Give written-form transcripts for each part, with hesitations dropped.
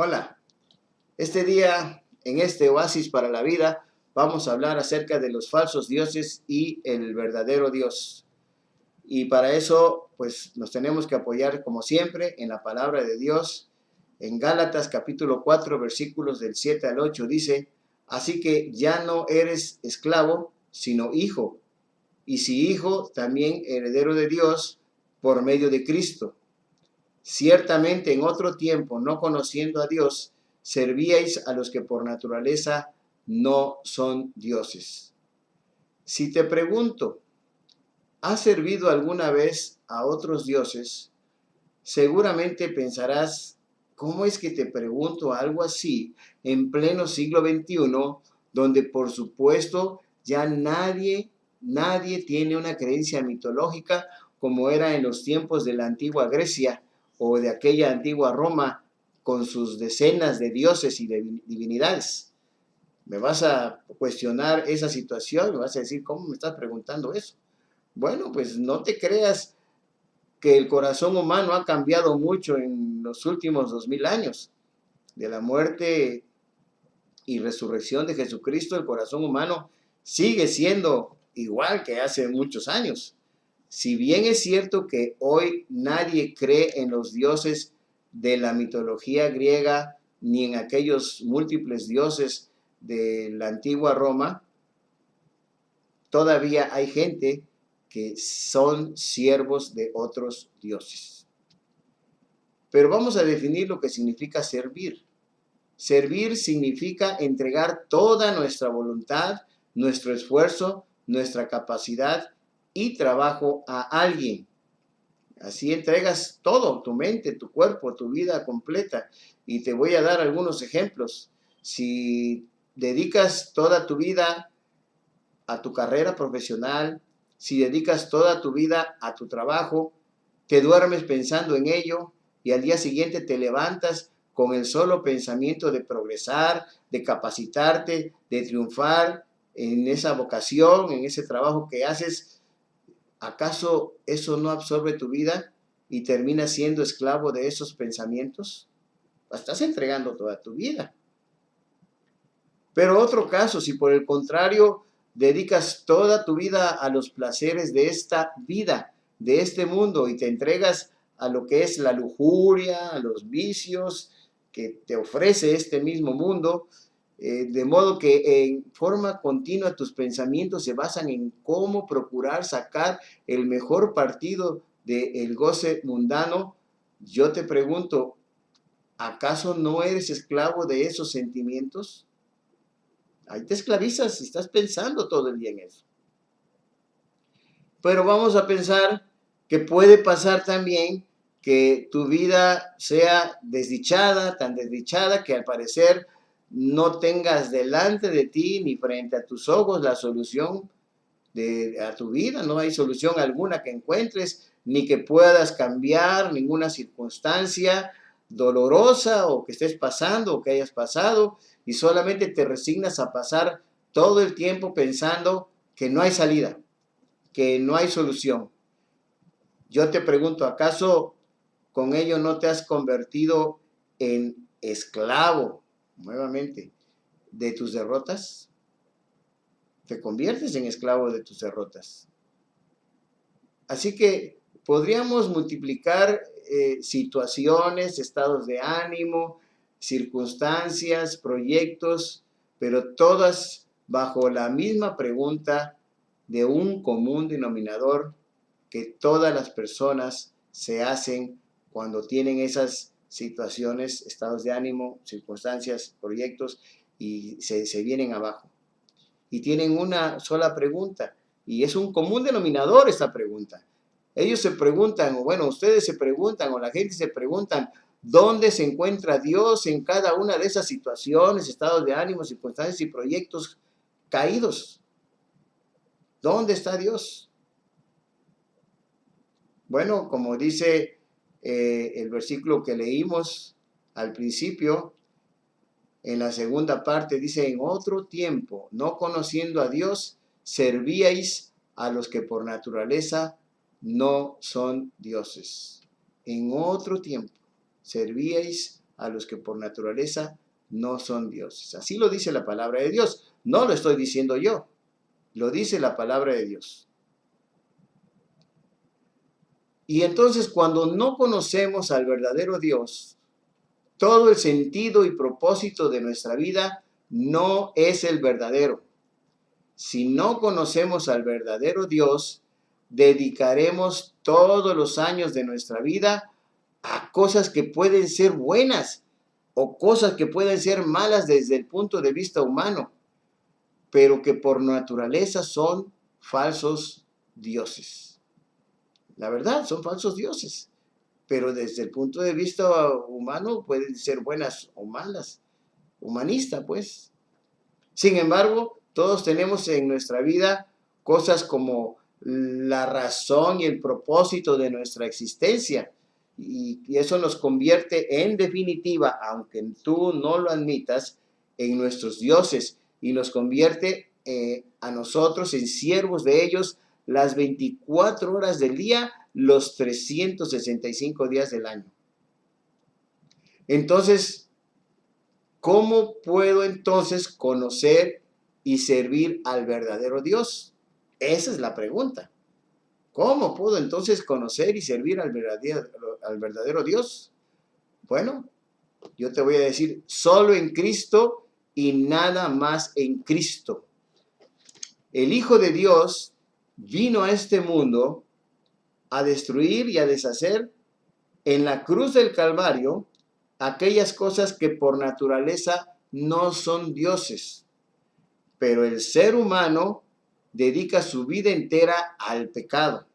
Hola, este día en este oasis para la vida vamos a hablar acerca de los falsos dioses y el verdadero Dios. Y para eso pues nos tenemos que apoyar como siempre en la palabra de Dios. En Gálatas capítulo 4 versículos del 7 al 8 dice: así que ya no eres esclavo sino hijo, y si hijo también heredero de Dios por medio de Cristo. Ciertamente en otro tiempo, no conociendo a Dios, servíais a los que por naturaleza no son dioses. Si te pregunto, ¿has servido alguna vez a otros dioses? Seguramente pensarás, ¿cómo es que te pregunto algo así en pleno siglo XXI, donde por supuesto ya nadie tiene una creencia mitológica como era en los tiempos de la antigua Grecia o de aquella antigua Roma con sus decenas de dioses y de divinidades? Me vas a cuestionar esa situación, me vas a decir, ¿cómo me estás preguntando eso? Bueno, pues no te creas que el corazón humano ha cambiado mucho en los últimos 2000 años. De la muerte y resurrección de Jesucristo, el corazón humano sigue siendo igual que hace muchos años. Si bien es cierto que hoy nadie cree en los dioses de la mitología griega ni en aquellos múltiples dioses de la antigua Roma, todavía hay gente que son siervos de otros dioses. Pero vamos a definir lo que significa servir. Servir significa entregar toda nuestra voluntad, nuestro esfuerzo, nuestra capacidad y trabajo a alguien. Así entregas todo, tu mente, tu cuerpo, tu vida completa. Y te voy a dar algunos ejemplos. Si dedicas toda tu vida a tu carrera profesional, si dedicas toda tu vida a tu trabajo, te duermes pensando en ello y al día siguiente te levantas con el solo pensamiento de progresar, de capacitarte, de triunfar en esa vocación, en ese trabajo que haces, ¿acaso eso no absorbe tu vida y terminas siendo esclavo de esos pensamientos? Estás entregando toda tu vida. Pero otro caso, si por el contrario dedicas toda tu vida a los placeres de esta vida, de este mundo, y te entregas a lo que es la lujuria, a los vicios que te ofrece este mismo mundo, de modo que en forma continua tus pensamientos se basan en cómo procurar sacar el mejor partido del goce mundano, yo te pregunto, ¿acaso no eres esclavo de esos sentimientos? Ahí te esclavizas y estás pensando todo el día en eso. Pero vamos a pensar que puede pasar también que tu vida sea desdichada, tan desdichada que al parecer no tengas delante de ti ni frente a tus ojos la solución a tu vida. No hay solución alguna que encuentres, ni que puedas cambiar ninguna circunstancia dolorosa o que estés pasando o que hayas pasado, y solamente te resignas a pasar todo el tiempo pensando que no hay salida, que no hay solución. Yo te pregunto, ¿acaso con ello no te has convertido en esclavo, nuevamente, de tus derrotas? Te conviertes en esclavo de tus derrotas. Así que podríamos multiplicar situaciones, estados de ánimo, circunstancias, proyectos, pero todas bajo la misma pregunta de un común denominador que todas las personas se hacen cuando tienen esas situaciones, estados de ánimo, circunstancias, proyectos y se vienen abajo. Y tienen una sola pregunta, y es un común denominador esta pregunta. Ellos se preguntan, o bueno, ustedes se preguntan, o la gente se preguntan, ¿dónde se encuentra Dios en cada una de esas situaciones, estados de ánimo, circunstancias y proyectos caídos? ¿Dónde está Dios? Bueno, como dice el versículo que leímos al principio, en la segunda parte dice, en otro tiempo, no conociendo a Dios, servíais a los que por naturaleza no son dioses. En otro tiempo, servíais a los que por naturaleza no son dioses. Así lo dice la palabra de Dios. No lo estoy diciendo yo, lo dice la palabra de Dios. Y entonces cuando no conocemos al verdadero Dios, todo el sentido y propósito de nuestra vida no es el verdadero. Si no conocemos al verdadero Dios, dedicaremos todos los años de nuestra vida a cosas que pueden ser buenas o cosas que pueden ser malas desde el punto de vista humano, pero que por naturaleza son falsos dioses. La verdad, son falsos dioses, pero desde el punto de vista humano pueden ser buenas o malas, humanista pues. Sin embargo, todos tenemos en nuestra vida cosas como la razón y el propósito de nuestra existencia, y eso nos convierte en definitiva, aunque tú no lo admitas, en nuestros dioses, y nos convierte a nosotros en siervos de ellos las 24 horas del día, los 365 días del año. Entonces, ¿cómo puedo entonces conocer y servir al verdadero Dios? Esa es la pregunta. ¿Cómo puedo entonces conocer y servir al verdadero Dios? Bueno, yo te voy a decir, solo en Cristo y nada más en Cristo. El Hijo de Dios vino a este mundo a destruir y a deshacer en la cruz del Calvario aquellas cosas que por naturaleza no son dioses. Pero el ser humano dedica su vida entera al pecado.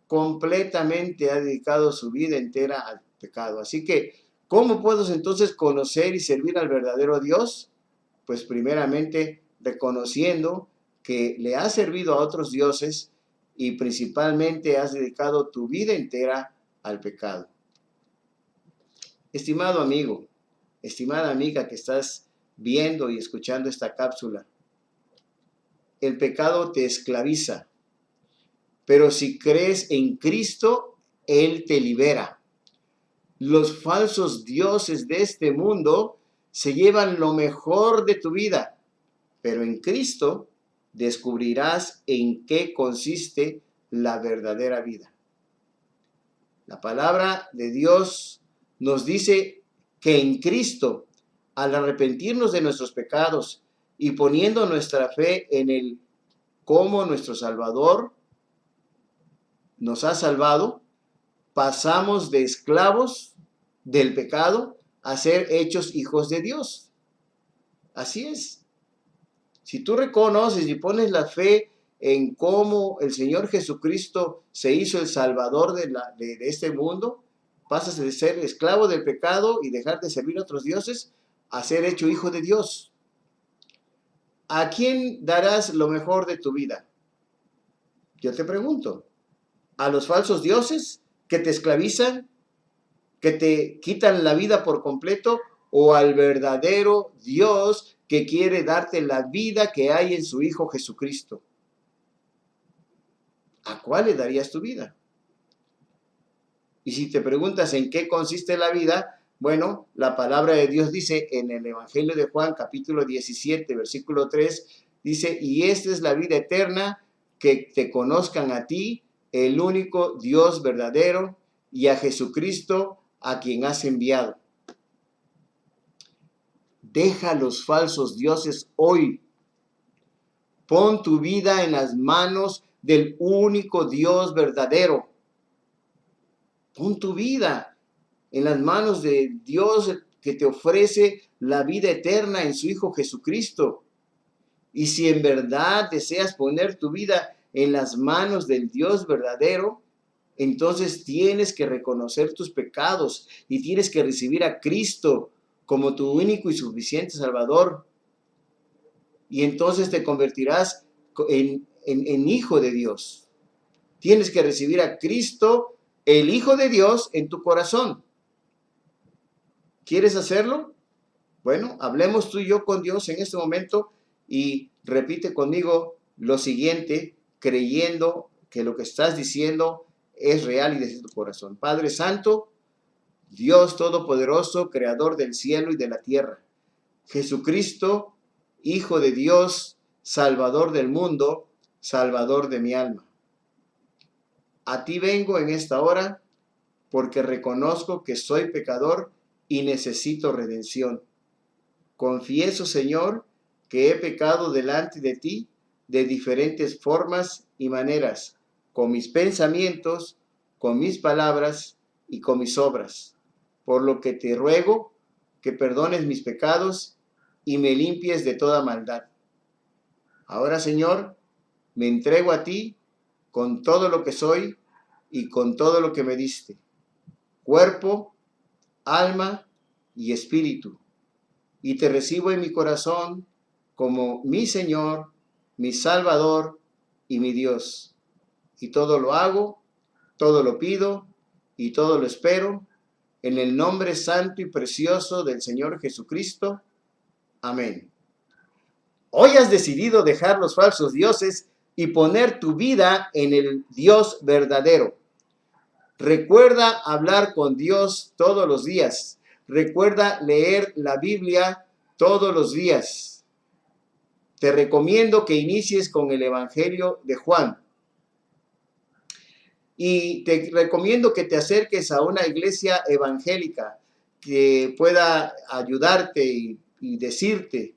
Completamente ha dedicado su vida entera al pecado. Así que, ¿cómo puedo entonces conocer y servir al verdadero Dios? Pues primeramente reconociendo que le has servido a otros dioses y principalmente has dedicado tu vida entera al pecado. Estimado amigo, estimada amiga que estás viendo y escuchando esta cápsula, el pecado te esclaviza, pero si crees en Cristo, Él te libera. Los falsos dioses de este mundo se llevan lo mejor de tu vida, pero en Cristo descubrirás en qué consiste la verdadera vida. La palabra de Dios nos dice que en Cristo, al arrepentirnos de nuestros pecados y poniendo nuestra fe en Él como nuestro Salvador, nos ha salvado, pasamos de esclavos del pecado a ser hechos hijos de Dios. Así es. Si tú reconoces y pones la fe en cómo el Señor Jesucristo se hizo el Salvador de este mundo, pasas de ser esclavo del pecado y dejar de servir a otros dioses a ser hecho hijo de Dios. ¿A quién darás lo mejor de tu vida? Yo te pregunto, ¿a los falsos dioses que te esclavizan, que te quitan la vida por completo, o al verdadero Dios que quiere darte la vida que hay en su Hijo Jesucristo? ¿A cuál le darías tu vida? Y si te preguntas en qué consiste la vida, bueno, la palabra de Dios dice en el Evangelio de Juan, capítulo 17, versículo 3, dice, y esta es la vida eterna, que te conozcan a ti, el único Dios verdadero, y a Jesucristo, a quien has enviado. Deja los falsos dioses hoy. Pon tu vida en las manos del único Dios verdadero. Pon tu vida en las manos de Dios que te ofrece la vida eterna en su Hijo Jesucristo. Y si en verdad deseas poner tu vida en las manos del Dios verdadero, entonces tienes que reconocer tus pecados y tienes que recibir a Cristo como tu único y suficiente Salvador. Y entonces te convertirás en hijo de Dios. Tienes que recibir a Cristo, el Hijo de Dios, en tu corazón. ¿Quieres hacerlo? Bueno, hablemos tú y yo con Dios en este momento y repite conmigo lo siguiente, creyendo que lo que estás diciendo es real y desde tu corazón. Padre Santo, Dios Todopoderoso, Creador del cielo y de la tierra. Jesucristo, Hijo de Dios, Salvador del mundo, Salvador de mi alma. A ti vengo en esta hora porque reconozco que soy pecador y necesito redención. Confieso, Señor, que he pecado delante de ti de diferentes formas y maneras, con mis pensamientos, con mis palabras y con mis obras, por lo que te ruego que perdones mis pecados y me limpies de toda maldad. Ahora, Señor, me entrego a ti con todo lo que soy y con todo lo que me diste, cuerpo, alma y espíritu, y te recibo en mi corazón como mi Señor, mi Salvador y mi Dios. Y todo lo hago, todo lo pido y todo lo espero en el nombre santo y precioso del Señor Jesucristo. Amén. Hoy has decidido dejar los falsos dioses y poner tu vida en el Dios verdadero. Recuerda hablar con Dios todos los días. Recuerda leer la Biblia todos los días. Te recomiendo que inicies con el Evangelio de Juan. Y te recomiendo que te acerques a una iglesia evangélica que pueda ayudarte y decirte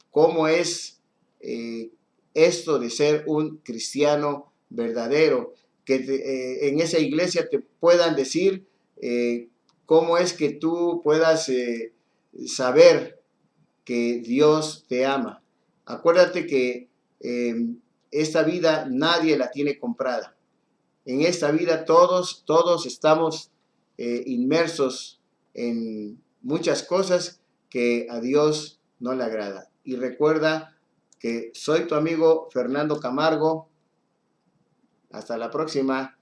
cómo es esto de ser un cristiano verdadero. Que en esa iglesia te puedan decir cómo es que tú puedas saber que Dios te ama. Acuérdate que esta vida nadie la tiene comprada. En esta vida todos estamos inmersos en muchas cosas que a Dios no le agrada. Y recuerda que soy tu amigo Fernando Camargo. Hasta la próxima.